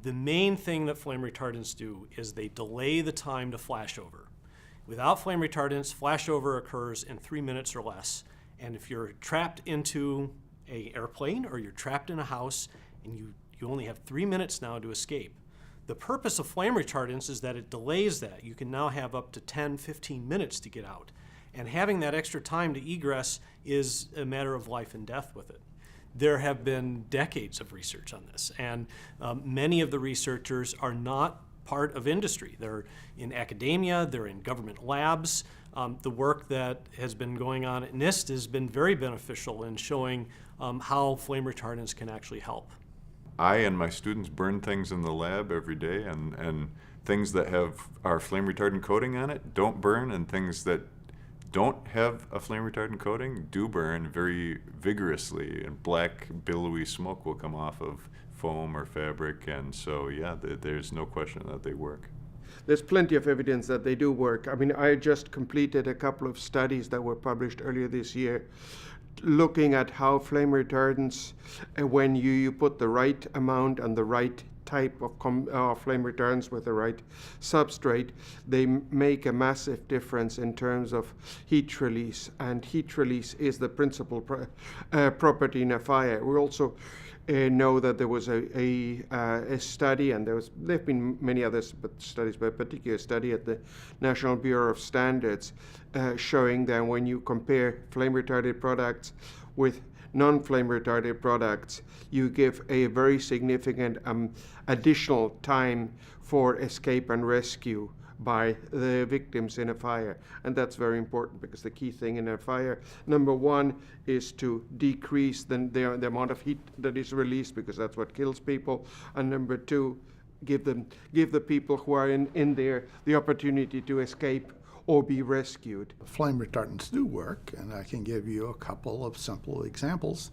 The main thing that flame retardants do is they delay the time to flashover. Without flame retardants, flashover occurs in 3 minutes or less. And if you're trapped into an airplane or you're trapped in a house and you only have 3 minutes now to escape, the purpose of flame retardants is that it delays that. You can now have up to 10, 15 minutes to get out. And having that extra time to egress is a matter of life and death with it. There have been decades of research on this, and many of the researchers are not part of industry. They're in academia, they're in government labs. The work that has been going on at NIST has been very beneficial in showing how flame retardants can actually help. I and my students burn things in the lab every day, and things that have our flame retardant coating on it don't burn, and things that don't have a flame retardant coating do burn very vigorously, and black billowy smoke will come off of foam or fabric, and so yeah, there's no question that they work. There's plenty of evidence that they do work. I mean, I just completed a couple of studies that were published earlier this year looking at how flame retardants, when you put the right amount and the right type of flame retardants with the right substrate, they make a massive difference in terms of heat release, and heat release is the principal property in a fire. We also know that there was a study, and there have been many other studies, but a particular study at the National Bureau of Standards showing that when you compare flame retardant products with non-flame retardant products, you give a very significant additional time for escape and rescue by the victims in a fire. And that's very important, because the key thing in a fire, number one, is to decrease the amount of heat that is released, because that's what kills people. And number two, give the people who are in there the opportunity to escape or be rescued. Flame retardants do work, and I can give you a couple of simple examples.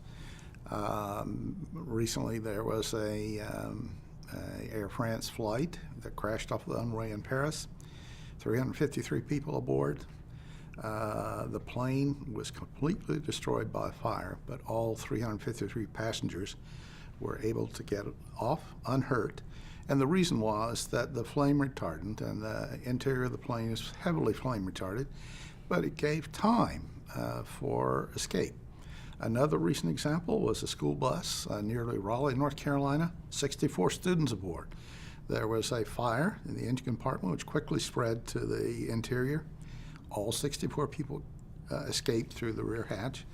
Recently there was a Air France flight that crashed off the runway in Paris. 353 people aboard. The plane was completely destroyed by fire, but all 353 passengers were able to get off unhurt. And the reason was that the flame retardant, and the interior of the plane is heavily flame retarded, but it gave time for escape. Another recent example was a school bus near Raleigh, North Carolina, 64 students aboard. There was a fire in the engine compartment which quickly spread to the interior. All 64 people escaped through the rear hatch,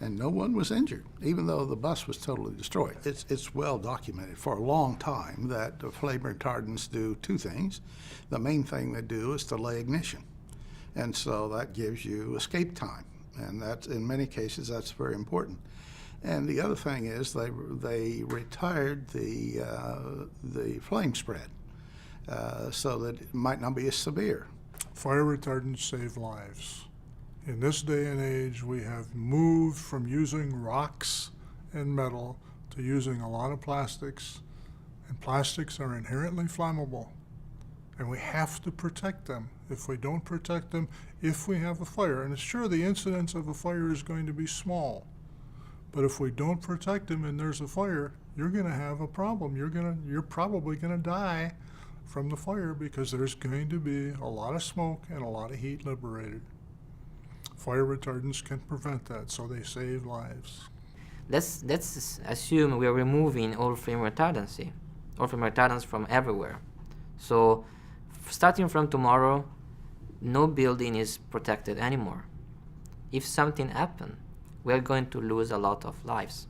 and no one was injured, even though the bus was totally destroyed. It's well documented for a long time that the flame retardants do two things. The main thing they do is delay ignition, and so that gives you escape time, and that's, in many cases, that's very important. And the other thing is they retired the flame spread so that it might not be as severe. Fire retardants save lives. In this day and age, we have moved from using rocks and metal to using a lot of plastics, and plastics are inherently flammable, and we have to protect them. If we don't protect them, if we have a fire, and it's sure the incidence of a fire is going to be small, but if we don't protect them and there's a fire, you're going to have a problem. You're probably going to die from the fire, because there's going to be a lot of smoke and a lot of heat liberated. Fire retardants can prevent that, so they save lives. Let's assume we're removing all flame retardants from everywhere. So starting from tomorrow, no building is protected anymore. If something happens, we're going to lose a lot of lives.